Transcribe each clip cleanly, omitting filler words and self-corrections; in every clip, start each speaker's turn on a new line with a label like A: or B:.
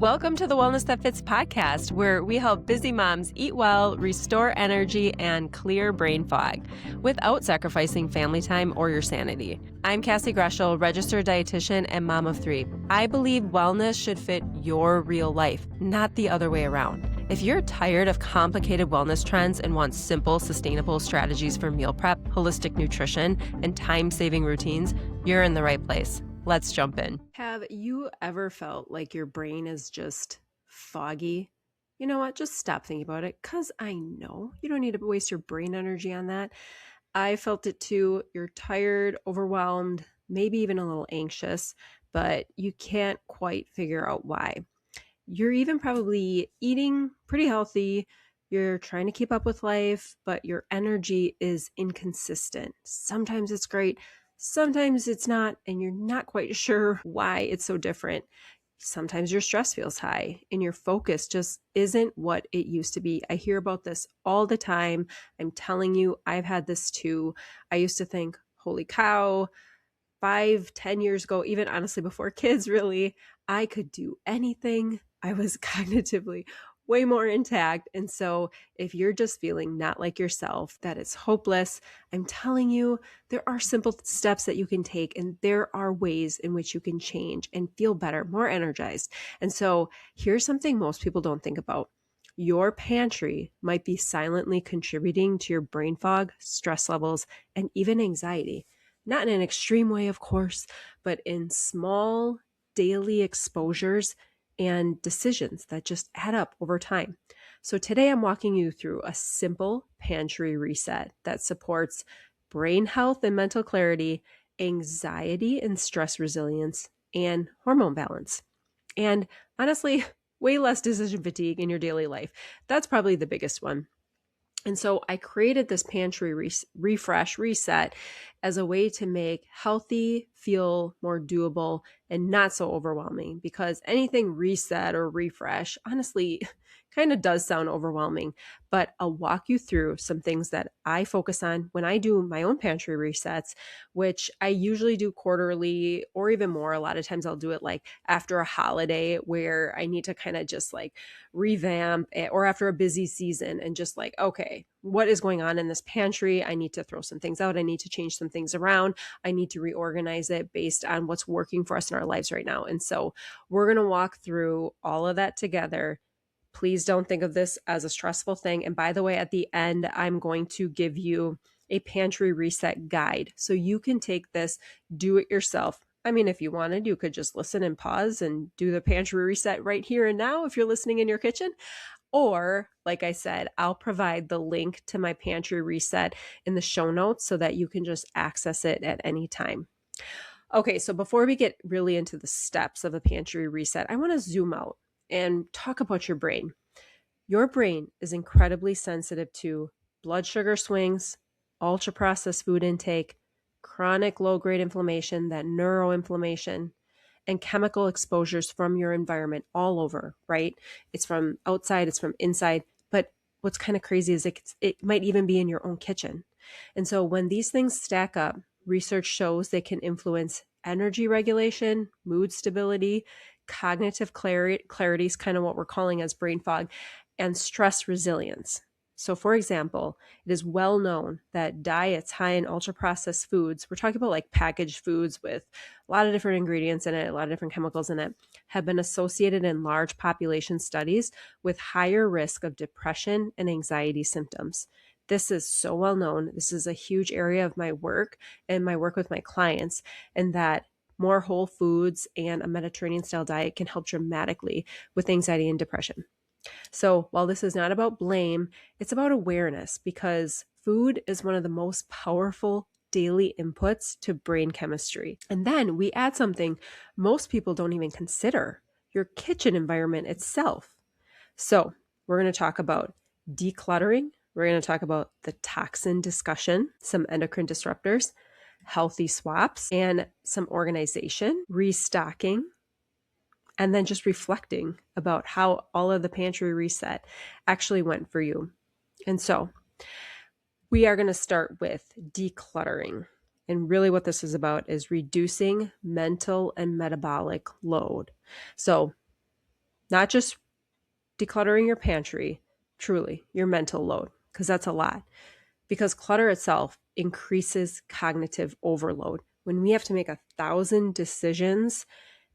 A: Welcome to the Wellness That Fits podcast, where we help busy moms eat well, restore energy, and clear brain fog without sacrificing family time or your sanity. I'm Cassie, registered dietitian and mom of 3. I believe wellness should fit your real life, not the other way around. If you're tired of complicated wellness trends and want simple, sustainable strategies for meal prep, holistic nutrition, and time-saving routines, you're in the right place. Let's jump in. Have you ever felt like your brain is just foggy? You know what? Just stop thinking about it, because I know you don't need to waste your brain energy on that. I felt it too. You're tired, overwhelmed, maybe even a little anxious, but you can't quite figure out why. You're even probably eating pretty healthy. You're trying to keep up with life, but your energy is inconsistent. Sometimes it's great. Sometimes it's not, and you're not quite sure why it's so different. Sometimes your stress feels high and your focus just isn't what it used to be. I hear about this all the time. I'm telling you, I've had this too. I used to think, holy cow, 5-10 years ago, even honestly before kids really, I could do anything. I was cognitively way more intact. And so if you're just feeling not like yourself, that it's hopeless, I'm telling you, there are simple steps that you can take, and there are ways in which you can change and feel better, more energized. And so here's something most people don't think about. Your pantry might be silently contributing to your brain fog, stress levels, and even anxiety. Not in an extreme way, of course, but in small daily exposures and decisions that just add up over time. So today I'm walking you through a simple pantry reset that supports brain health and mental clarity, anxiety and stress resilience, and hormone balance. And honestly, way less decision fatigue in your daily life. That's probably the biggest one. And so I created this pantry refresh reset as a way to make healthy feel more doable and not so overwhelming, because anything reset or refresh, honestly, kind of does sound overwhelming. But I'll walk you through some things that I focus on when I do my own pantry resets, which I usually do quarterly or even more. A lot of times I'll do it like after a holiday where I need to kind of just like revamp it, or after a busy season, and just like, okay, what is going on in this pantry? I need to throw some things out. I need to change some things around. I need to reorganize it based on what's working for us in our lives right now. And so we're going to walk through all of that together. Please don't think of this as a stressful thing. And by the way, at the end, I'm going to give you a pantry reset guide, so you can take this, do it yourself. I mean, if you wanted, you could just listen and pause and do the pantry reset right here and now if you're listening in your kitchen. Or, like I said, I'll provide the link to my pantry reset in the show notes so that you can just access it at any time. Okay, so before we get really into the steps of a pantry reset, I want to zoom out and talk about your brain. Your brain is incredibly sensitive to blood sugar swings, ultra-processed food intake, chronic low-grade inflammation, that neuroinflammation, and chemical exposures from your environment all over, right? It's from outside, it's from inside. But what's kind of crazy is it might even be in your own kitchen. And so when these things stack up, research shows they can influence energy regulation, mood stability, cognitive clarity is kind of what we're calling as brain fog, and stress resilience. So for example, it is well known that diets high in ultra-processed foods, we're talking about like packaged foods with a lot of different ingredients in it, a lot of different chemicals in it, have been associated in large population studies with higher risk of depression and anxiety symptoms. This is so well known. This is a huge area of my work and my work with my clients, and that more whole foods and a Mediterranean style diet can help dramatically with anxiety and depression. So while this is not about blame, it's about awareness, because food is one of the most powerful daily inputs to brain chemistry. And then we add something most people don't even consider: your kitchen environment itself. So we're going to talk about decluttering. We're going to talk about the toxin discussion, some endocrine disruptors, healthy swaps, and some organization, restocking, and then just reflecting about how all of the pantry reset actually went for you. And so we are going to start with decluttering. And really what this is about is reducing mental and metabolic load. So not just decluttering your pantry, truly your mental load, because that's a lot. Because clutter itself increases cognitive overload. When we have to make 1,000 decisions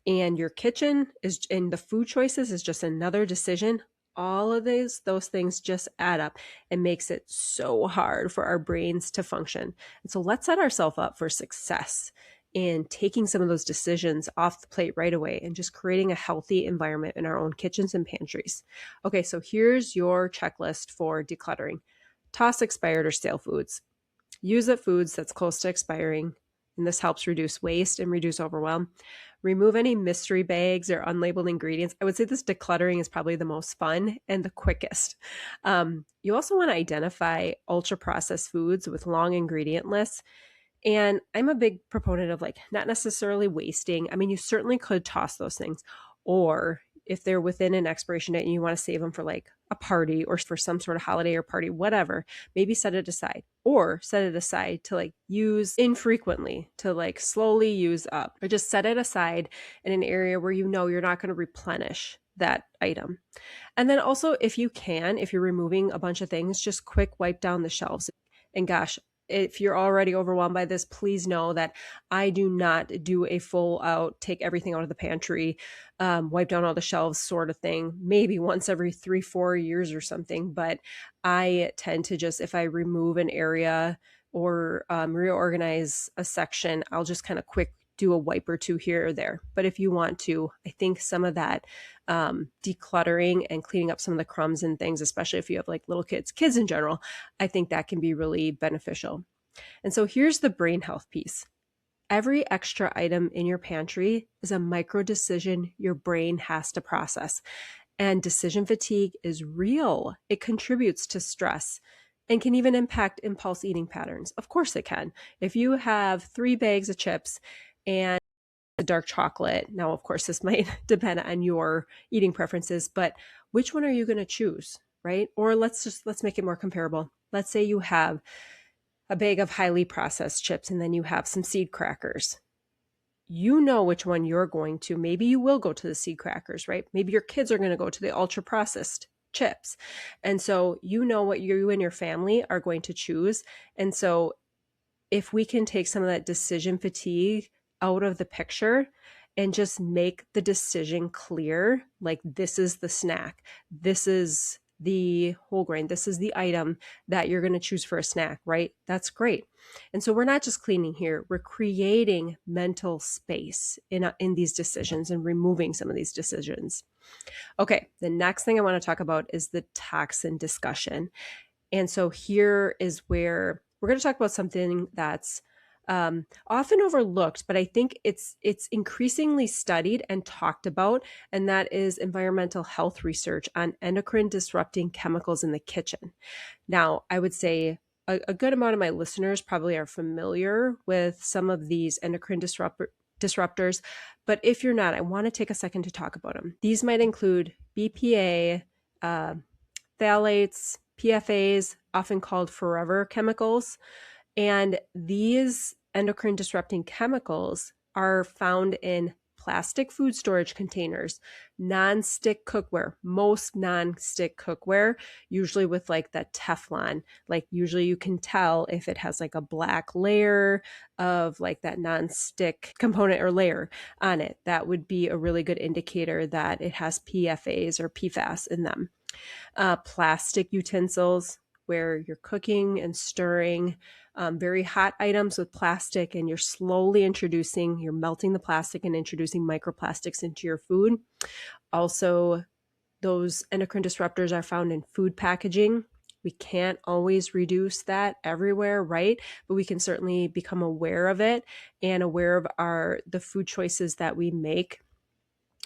A: and your kitchen is, and the food choices is just another decision, all of those things just add up and makes it so hard for our brains to function. And so let's set ourselves up for success in taking some of those decisions off the plate right away and just creating a healthy environment in our own kitchens and pantries. Okay, so here's your checklist for decluttering. Toss expired or stale foods. Use up foods that's close to expiring, and this helps reduce waste and reduce overwhelm. Remove any mystery bags or unlabeled ingredients. I would say this decluttering is probably the most fun and the quickest. You also want to identify ultra-processed foods with long ingredient lists. And I'm a big proponent of like not necessarily wasting. I mean, you certainly could toss those things, or if they're within an expiration date and you want to save them for like a party or for some sort of holiday or party, whatever, maybe set it aside, or set it aside to like use infrequently, to like slowly use up, or just set it aside in an area where you know you're not going to replenish that item. And then also, if you can, if you're removing a bunch of things, just quick wipe down the shelves. And gosh, if you're already overwhelmed by this, please know that I do not do a full out, take everything out of the pantry, wipe down all the shelves sort of thing, maybe once every 3-4 years or something. But I tend to just, if I remove an area or reorganize a section, I'll just kind of quick do a wipe or two here or there. But if you want to, I think some of that decluttering and cleaning up some of the crumbs and things, especially if you have like little kids in general, I think that can be really beneficial. And so here's the brain health piece. Every extra item in your pantry is a micro decision your brain has to process. And decision fatigue is real. It contributes to stress and can even impact impulse eating patterns. Of course it can. If you have 3 bags of chips and a dark chocolate, now of course this might depend on your eating preferences, but which one are you going to choose, right? Or let's make it more comparable. Let's say you have a bag of highly processed chips and then you have some seed crackers. You know which one you're going to. Maybe you will go to the seed crackers, right? Maybe your kids are going to go to the ultra processed chips. And so you know what you and your family are going to choose. And so if we can take some of that decision fatigue out of the picture and just make the decision clear, like this is the snack, this is the whole grain, this is the item that you're going to choose for a snack, right? That's great. And so we're not just cleaning here, we're creating mental space in these decisions and removing some of these decisions. Okay, the next thing I want to talk about is the toxin discussion. And so here is where we're going to talk about something that's often overlooked, but I think it's increasingly studied and talked about, and that is environmental health research on endocrine disrupting chemicals in the kitchen. Now, I would say a good amount of my listeners probably are familiar with some of these endocrine disruptors, but if you're not, I want to take a second to talk about them. These might include BPA, phthalates, PFAs, often called forever chemicals. And these endocrine disrupting chemicals are found in plastic food storage containers, non-stick cookware, most non-stick cookware, usually with like that Teflon, like usually you can tell if it has like a black layer of like that non-stick component or layer on it. That would be a really good indicator that it has PFAs or PFAS in them. Plastic utensils, where you're cooking and stirring very hot items with plastic, and you're melting the plastic and introducing microplastics into your food. Also, those endocrine disruptors are found in food packaging. We can't always reduce that everywhere, right? But we can certainly become aware of it and aware of the food choices that we make,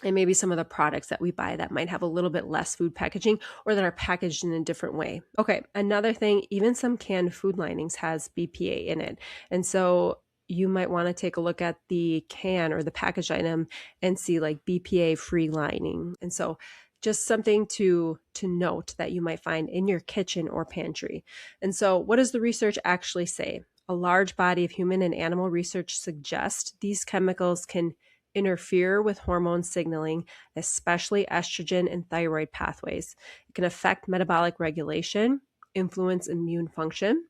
A: and maybe some of the products that we buy that might have a little bit less food packaging or that are packaged in a different way. Okay, another thing, even some canned food linings has BPA in it. And so you might want to take a look at the can or the packaged item and see like BPA free lining. And so just something to note that you might find in your kitchen or pantry. And so what does the research actually say? A large body of human and animal research suggests these chemicals can interfere with hormone signaling, especially estrogen and thyroid pathways. It can affect metabolic regulation, influence immune function,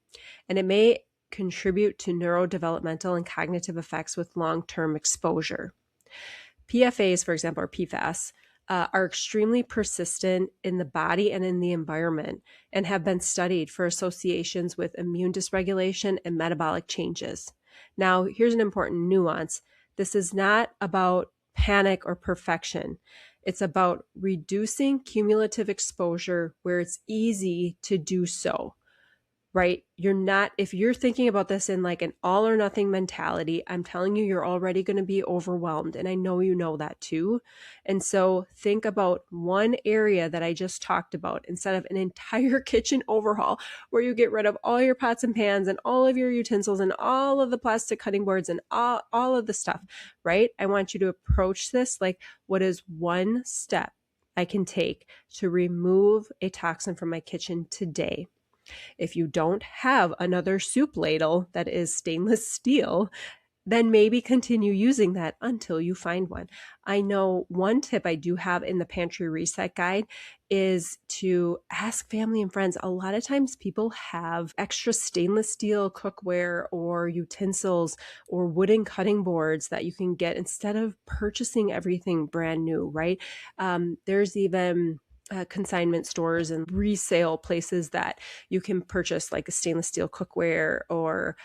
A: and it may contribute to neurodevelopmental and cognitive effects with long-term exposure. PFAs, for example, or PFAS, are extremely persistent in the body and in the environment and have been studied for associations with immune dysregulation and metabolic changes. Now, here's an important nuance. This is not about panic or perfection. It's about reducing cumulative exposure where it's easy to do so. Right? If you're thinking about this in like an all or nothing mentality, I'm telling you, you're already going to be overwhelmed. And I know you know that too. And so think about one area that I just talked about instead of an entire kitchen overhaul where you get rid of all your pots and pans and all of your utensils and all of the plastic cutting boards and all of the stuff, right? I want you to approach this like, what is one step I can take to remove a toxin from my kitchen today? If you don't have another soup ladle that is stainless steel, then maybe continue using that until you find one. I know one tip I do have in the Pantry Reset Guide is to ask family and friends. A lot of times people have extra stainless steel cookware or utensils or wooden cutting boards that you can get instead of purchasing everything brand new, right? There's even consignment stores and resale places that you can purchase like a stainless steel cookware or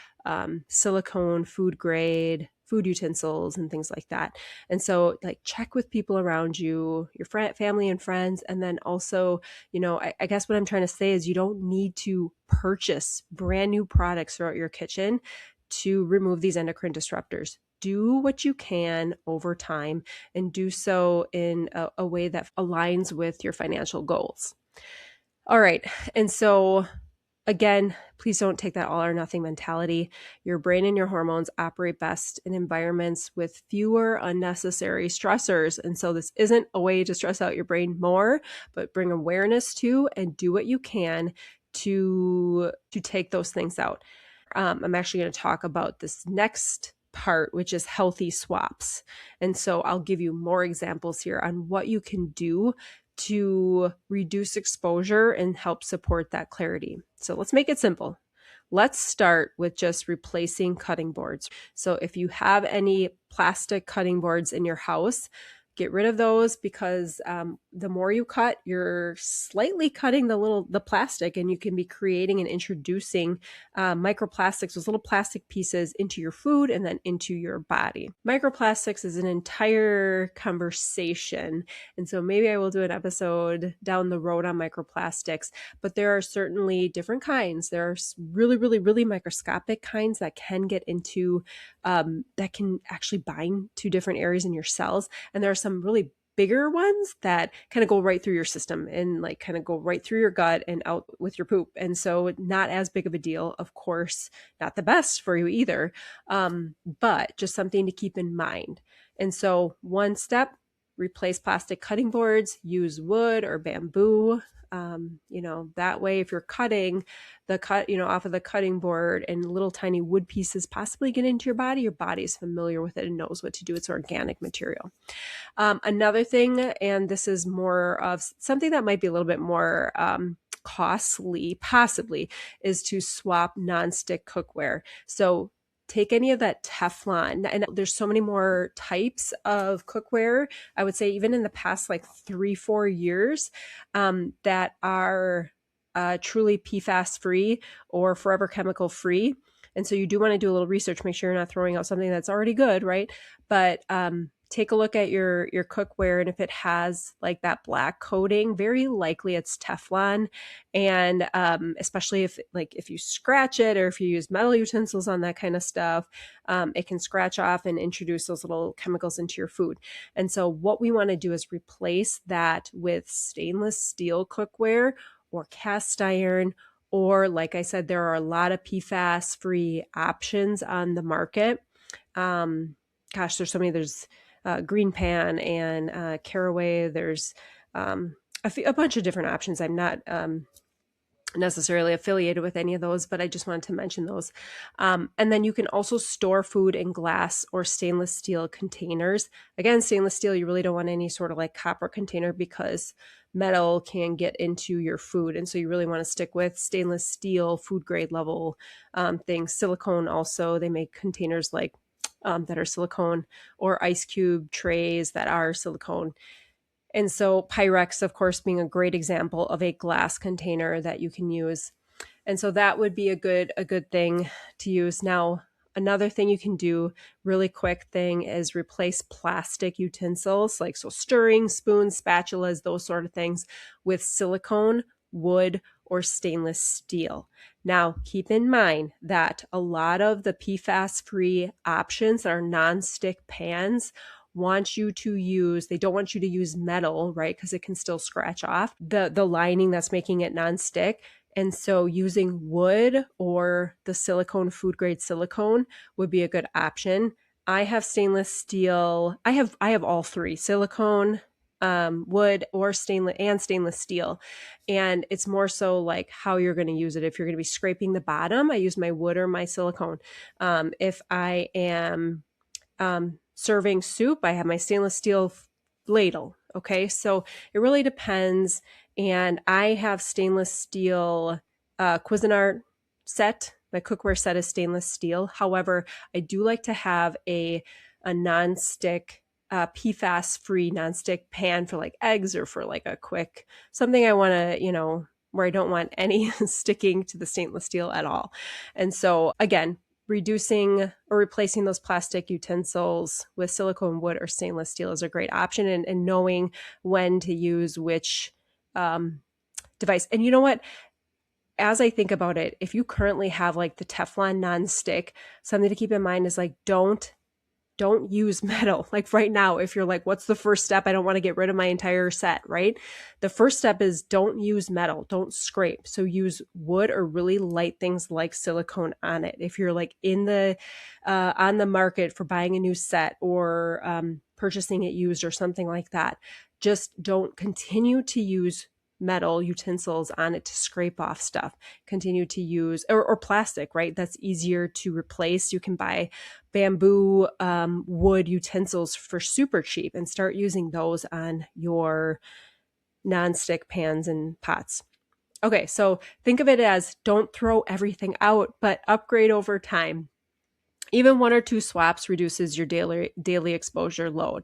A: silicone food grade food utensils and things like that. And so like check with people around you, your family and friends. And then also, I guess what I'm trying to say is you don't need to purchase brand new products throughout your kitchen to remove these endocrine disruptors. Do what you can over time and do so in a way that aligns with your financial goals. All right. And so again, please don't take that all or nothing mentality. Your brain and your hormones operate best in environments with fewer unnecessary stressors. And so this isn't a way to stress out your brain more, but bring awareness to and do what you can to take those things out. I'm actually going to talk about this next part, which is healthy swaps. And so I'll give you more examples here on what you can do to reduce exposure and help support that clarity. So let's make it simple. Let's start with just replacing cutting boards. So if you have any plastic cutting boards in your house, get rid of those because the more you cut, you're slightly cutting the plastic, and you can be creating and introducing microplastics, those little plastic pieces, into your food and then into your body. Microplastics is an entire conversation, and so maybe I will do an episode down the road on microplastics, but there are certainly different kinds. There are really, really, really microscopic kinds that can get into, that can actually bind to different areas in your cells, and there are some really bigger ones that kind of go right through your system and like kind of go right through your gut and out with your poop. And so not as big of a deal, of course, not the best for you either, but just something to keep in mind. And so one step, replace plastic cutting boards, use wood or bamboo. That way, if you're cutting off of the cutting board and little tiny wood pieces possibly get into your body is familiar with it and knows what to do. It's organic material. Another thing, and this is more of something that might be a little bit more costly, possibly, is to swap nonstick cookware. So take any of that Teflon, and there's so many more types of cookware, I would say even in the past like 3-4 years, that are truly PFAS free or forever chemical free. And so you do want to do a little research, make sure you're not throwing out something that's already good, right? But take a look at your cookware, and if it has like that black coating, very likely it's Teflon. And especially if you scratch it or if you use metal utensils on that kind of stuff, it can scratch off and introduce those little chemicals into your food. And so what we want to do is replace that with stainless steel cookware or cast iron, or like I said, there are a lot of PFAS free options on the market. There's so many. There's Green Pan and Caraway. There's a bunch of different options. I'm not necessarily affiliated with any of those, but I just wanted to mention those. And then you can also store food in glass or stainless steel containers. Again, stainless steel, you really don't want any sort of like copper container because metal can get into your food. And so you really want to stick with stainless steel, food grade level things. Silicone also, they make containers like that are silicone, or ice cube trays that are silicone. And so Pyrex, of course, being a great example of a glass container that you can use. And so that would be a good thing to use. Now, another thing you can do, really quick thing, is replace plastic utensils, like so stirring, spoons, spatulas, those sort of things, with silicone, wood, or stainless steel. Now, keep in mind that a lot of the PFAS-free options that are non-stick pans want you to use, they don't want you to use metal, right? Because it can still scratch off the lining that's making it non-stick. And so using wood or the silicone, food grade silicone, would be a good option. I have stainless steel. I have all three: silicone, wood, or stainless steel. And it's more so like how you're going to use it. If you're going to be scraping the bottom, I use my wood or my silicone. If I am serving soup, I have my stainless steel ladle. Okay, so it really depends. And I have stainless steel Cuisinart set. My cookware set is stainless steel. However, I do like to have a non-stick, PFAS-free non-stick pan for like eggs, or for like a quick something I want to, where I don't want any sticking to the stainless steel at all. And so again, reducing or replacing those plastic utensils with silicone, wood, or stainless steel is a great option, and knowing when to use which device. And you know what? As I think about it, if you currently have like the Teflon nonstick, something to keep in mind is like, don't use metal. Like right now, if you're like, what's the first step? I don't want to get rid of my entire set, right? The first step is don't use metal, don't scrape. So use wood or really light things like silicone on it. If you're like on the market for buying a new set, or purchasing it used or something like that, just don't continue to use metal utensils on it to scrape off stuff. Continue to use, or plastic, right? That's easier to replace. You can buy bamboo wood utensils for super cheap and start using those on your nonstick pans and pots. Okay, so think of it as don't throw everything out, but upgrade over time. Even 1 or 2 swaps reduces your daily exposure load.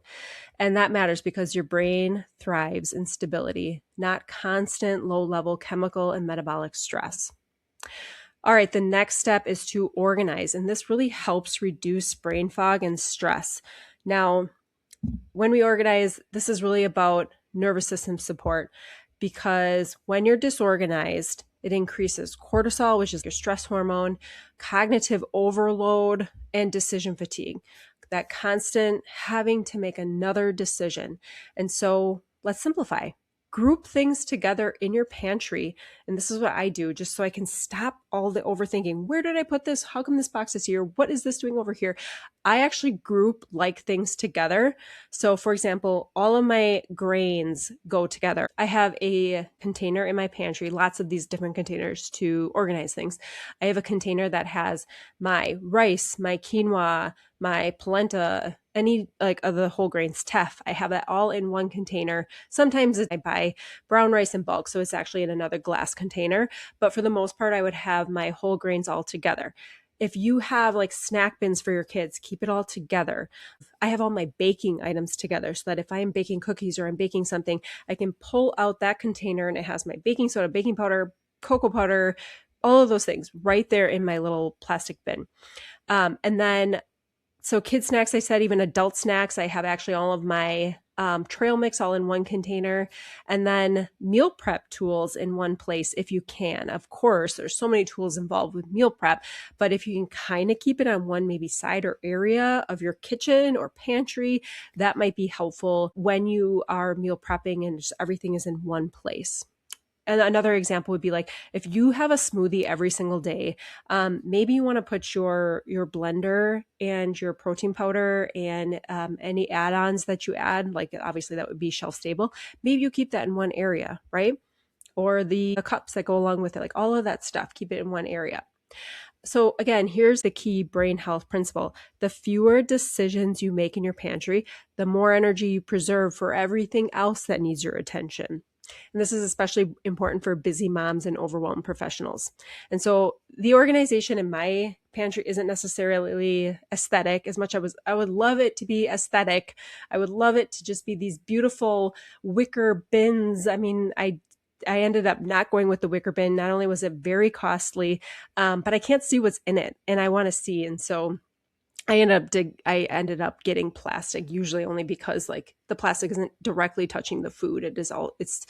A: And that matters because your brain thrives in stability, not constant low-level chemical and metabolic stress. All right, the next step is to organize, and this really helps reduce brain fog and stress. Now, when we organize, this is really about nervous system support, because when you're disorganized, it increases cortisol, which is your stress hormone, cognitive overload, and decision fatigue. That constant having to make another decision. And so let's simplify. Group things together in your pantry. And this is what I do just so I can stop all the overthinking. Where did I put this? How come this box is here? What is this doing over here? I actually group like things together. So for example, all of my grains go together. I have a container in my pantry, lots of these different containers to organize things. I have a container that has my rice, my quinoa, my polenta, any like of the whole grains, teff. I have that all in one container. Sometimes I buy brown rice in bulk, so it's actually in another glass container. But for the most part, I would have my whole grains all together. If you have like snack bins for your kids, keep it all together. I have all my baking items together so that if I am baking cookies or I'm baking something, I can pull out that container and it has my baking soda, baking powder, cocoa powder, all of those things right there in my little plastic bin. And then so kid snacks, I said, even adult snacks, I have actually all of my trail mix all in one container, and then meal prep tools in one place if you can. Of course, there's so many tools involved with meal prep, but if you can kind of keep it on one maybe side or area of your kitchen or pantry, that might be helpful when you are meal prepping and just everything is in one place. And another example would be like if you have a smoothie every single day, maybe you want to put your blender and your protein powder and any add-ons that you add, like obviously that would be shelf stable. Maybe you keep that in one area, right? or the cups that go along with it, like all of that stuff, keep it in one area. So again, here's the key brain health principle. The fewer decisions you make in your pantry, the more energy you preserve for everything else that needs your attention. And this is especially important for busy moms and overwhelmed professionals. And so the organization in my pantry isn't necessarily aesthetic as much. I would love it to be aesthetic. I would love it to just be these beautiful wicker bins. I mean, I ended up not going with the wicker bin. Not only was it very costly, but I can't see what's in it, and I want to see. And so I ended up getting plastic, usually only because like the plastic isn't directly touching the food. It's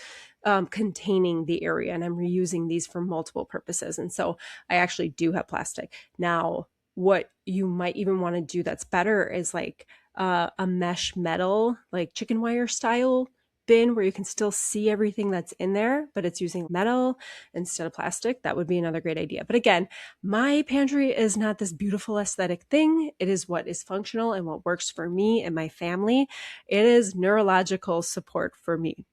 A: containing the area, and I'm reusing these for multiple purposes. And so I actually do have plastic. Now, what you might even want to do that's better is like a mesh metal, like chicken wire style bin where you can still see everything that's in there, but it's using metal instead of plastic. That would be another great idea. But again, my pantry is not this beautiful aesthetic thing. It is what is functional and what works for me and my family. It is neurological support for me.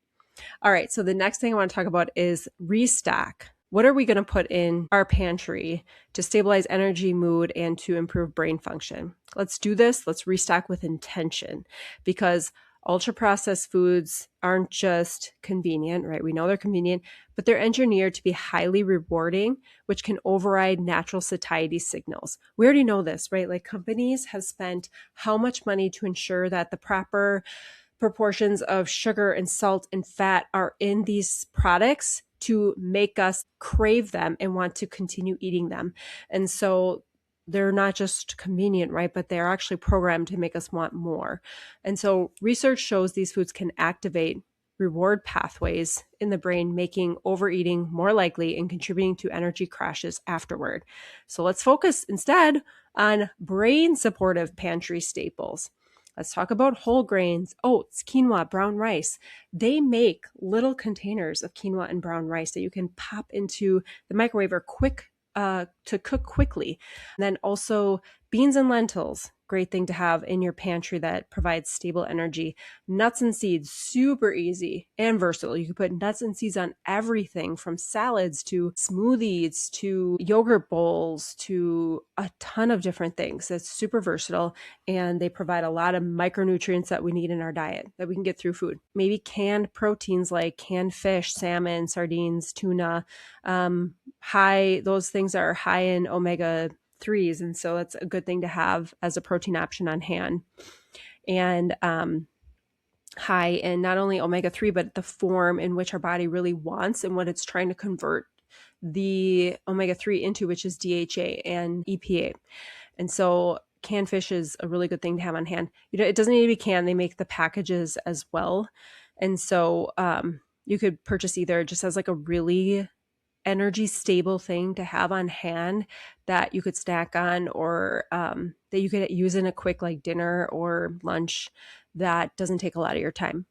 A: All right, so the next thing I want to talk about is Restock. What are we going to put in our pantry to stabilize energy, mood, and to improve brain function? Let's do this. Let's restock with intention, because ultra processed foods aren't just convenient, right? We know they're convenient, but they're engineered to be highly rewarding, which can override natural satiety signals. We already know this, right? Like companies have spent how much money to ensure that the proper proportions of sugar and salt and fat are in these products to make us crave them and want to continue eating them. And so they're not just convenient, right? But they're actually programmed to make us want more. And so research shows these foods can activate reward pathways in the brain, making overeating more likely and contributing to energy crashes afterward. So let's focus instead on brain supportive pantry staples. Let's talk about whole grains, oats, quinoa, brown rice. They make little containers of quinoa and brown rice that you can pop into the microwave or to cook quickly. And then also beans and lentils, great thing to have in your pantry that provides stable energy. Nuts and seeds, super easy and versatile. You can put nuts and seeds on everything from salads to smoothies to yogurt bowls to a ton of different things. It's super versatile, and they provide a lot of micronutrients that we need in our diet that we can get through food. Maybe canned proteins like canned fish, salmon, sardines, tuna. Those things are high in omega-3s, and so that's a good thing to have as a protein option on hand. And high in not only omega-3, but the form in which our body really wants and what it's trying to convert the omega-3 into, which is DHA and EPA. And so canned fish is a really good thing to have on hand. It doesn't need to be canned. They make the packages as well. And so you could purchase either just as like a really energy stable thing to have on hand that you could snack on, or that you could use in a quick like dinner or lunch that doesn't take a lot of your time.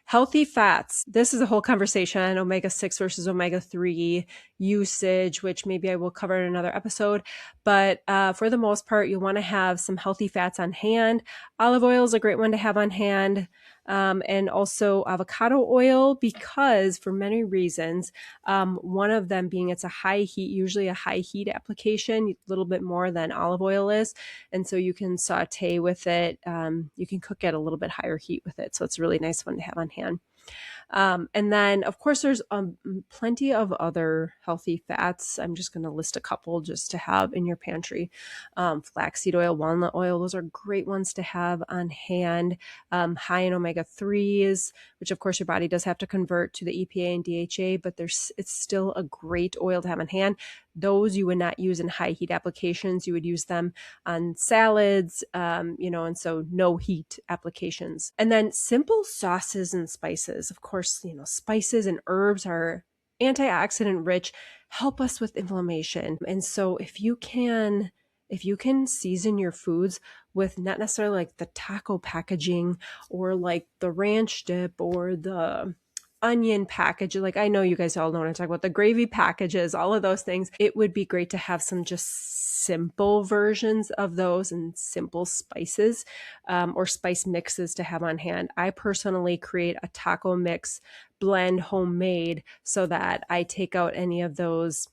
A: Healthy fats. This is a whole conversation on omega-6 versus omega-3 usage, which maybe I will cover in another episode. But for the most part, you'll want to have some healthy fats on hand. Olive oil is a great one to have on hand. And also avocado oil, because for many reasons, one of them being it's a high heat, usually a high heat application, a little bit more than olive oil is. And so you can saute with it. You can cook at a little bit higher heat with it. So it's a really nice one to have on hand. And then, of course, there's plenty of other healthy fats. I'm just going to list a couple just to have in your pantry. Flaxseed oil, walnut oil, those are great ones to have on hand. High in omega-3s, which of course your body does have to convert to the EPA and DHA, but it's still a great oil to have on hand. Those you would not use in high heat applications. You would use them on salads, and so no heat applications. And then simple sauces and spices. Of course, spices and herbs are antioxidant rich, help us with inflammation. And so if you can season your foods with not necessarily like the taco packaging or like the ranch dip or the onion package, like I know you guys all know what I'm talking about, the gravy packages, all of those things, it would be great to have some just simple versions of those and simple spices or spice mixes to have on hand. I personally create a taco mix blend homemade so that I take out any of those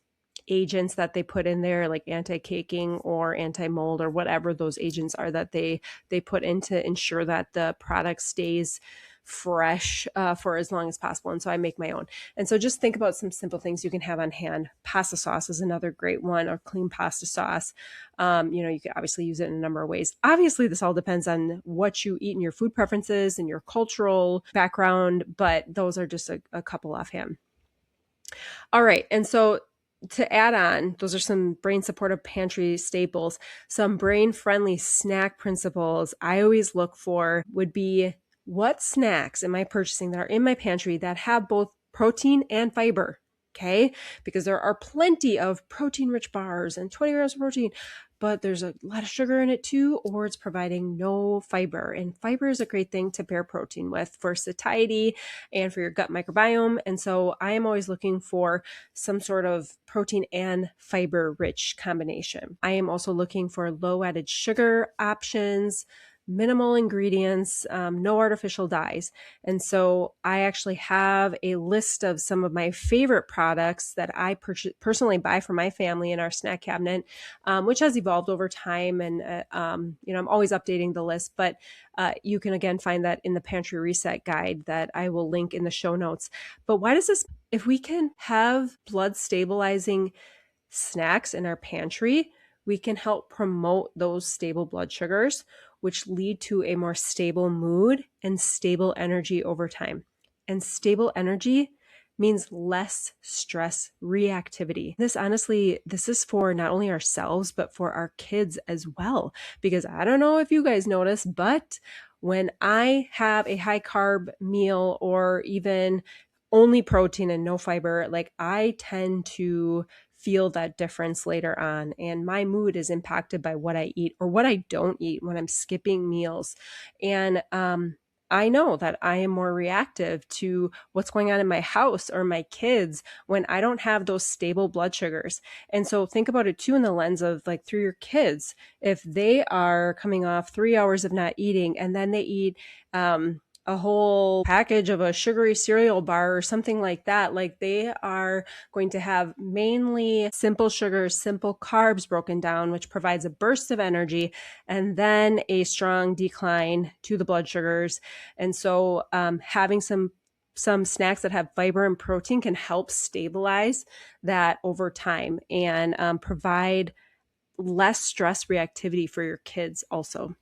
A: agents that they put in there, like anti-caking or anti-mold or whatever those agents are that they put in to ensure that the product stays fresh for as long as possible. And so I make my own. And so just think about some simple things you can have on hand. Pasta sauce is another great one, or clean pasta sauce. You can obviously use it in a number of ways. Obviously, this all depends on what you eat and your food preferences and your cultural background, but those are just a couple offhand. All right. And so to add on, those are some brain supportive pantry staples. Some brain friendly snack principles I always look for would be, what snacks am I purchasing that are in my pantry that have both protein and fiber? Okay. Because there are plenty of protein rich bars and 20 grams of protein, but there's a lot of sugar in it too, or it's providing no fiber. And fiber is a great thing to pair protein with for satiety and for your gut microbiome. And so I am always looking for some sort of protein and fiber rich combination. I am also looking for low added sugar options, minimal ingredients, no artificial dyes. And so I actually have a list of some of my favorite products that I personally buy for my family in our snack cabinet, which has evolved over time. And, I'm always updating the list, but you can again find that in the Pantry Reset Guide that I will link in the show notes. But why does this, if we can have blood stabilizing snacks in our pantry, we can help promote those stable blood sugars, which lead to a more stable mood and stable energy over time. And stable energy means less stress reactivity. This is for not only ourselves, but for our kids as well. Because I don't know if you guys notice, but when I have a high carb meal or even only protein and no fiber, like I tend to feel that difference later on. And my mood is impacted by what I eat or what I don't eat when I'm skipping meals. And I know that I am more reactive to what's going on in my house or my kids when I don't have those stable blood sugars. And so think about it too in the lens of like through your kids. If they are coming off 3 hours of not eating and then they eat a whole package of a sugary cereal bar or something like that, like they are going to have mainly simple sugars, simple carbs broken down, which provides a burst of energy and then a strong decline to the blood sugars. And so having some snacks that have fiber and protein can help stabilize that over time and provide less stress reactivity for your kids also.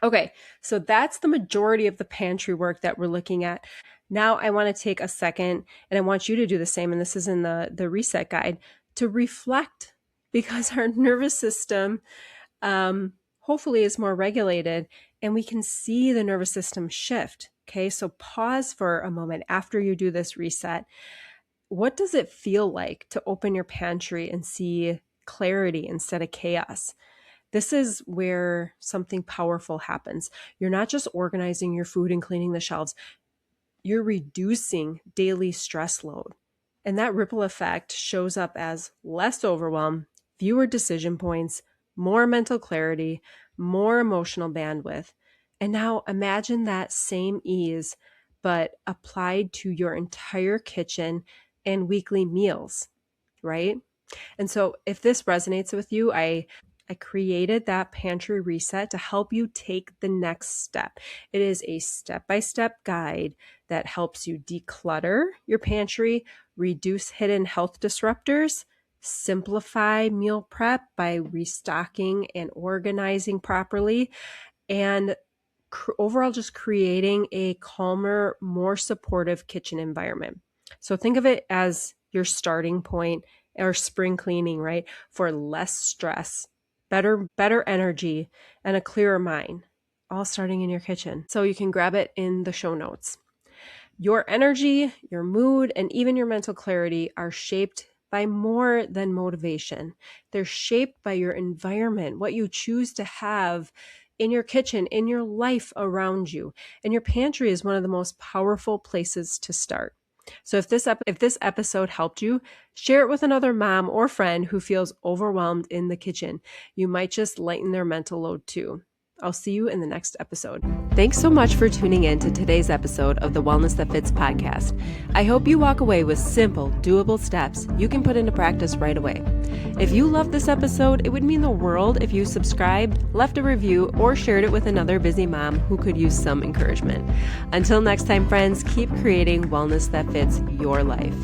A: Okay, so that's the majority of the pantry work that we're looking at. Now I want to take a second and I want you to do the same, and this is in the reset guide, to reflect, because our nervous system hopefully is more regulated and we can see the nervous system shift. Okay, so pause for a moment after you do this reset. What does it feel like to open your pantry and see clarity instead of chaos? This is where something powerful happens. You're not just organizing your food and cleaning the shelves, you're reducing daily stress load. And that ripple effect shows up as less overwhelm, fewer decision points, more mental clarity, more emotional bandwidth. And now imagine that same ease, but applied to your entire kitchen and weekly meals, right? And so if this resonates with you, I created that pantry reset to help you take the next step. It is a step-by-step guide that helps you declutter your pantry, reduce hidden health disruptors, simplify meal prep by restocking and organizing properly, and overall just creating a calmer, more supportive kitchen environment. So think of it as your starting point or spring cleaning, right? For less stress, better energy, and a clearer mind, all starting in your kitchen. So you can grab it in the show notes. Your energy, your mood, and even your mental clarity are shaped by more than motivation. They're shaped by your environment, what you choose to have in your kitchen, in your life around you. And your pantry is one of the most powerful places to start. So if this episode helped you, share it with another mom or friend who feels overwhelmed in the kitchen. You might just lighten their mental load too. I'll see you in the next episode. Thanks so much for tuning in to today's episode of the Wellness That Fits podcast. I hope you walk away with simple, doable steps you can put into practice right away. If you loved this episode, it would mean the world if you subscribed, left a review, or shared it with another busy mom who could use some encouragement. Until next time, friends, keep creating wellness that fits your life.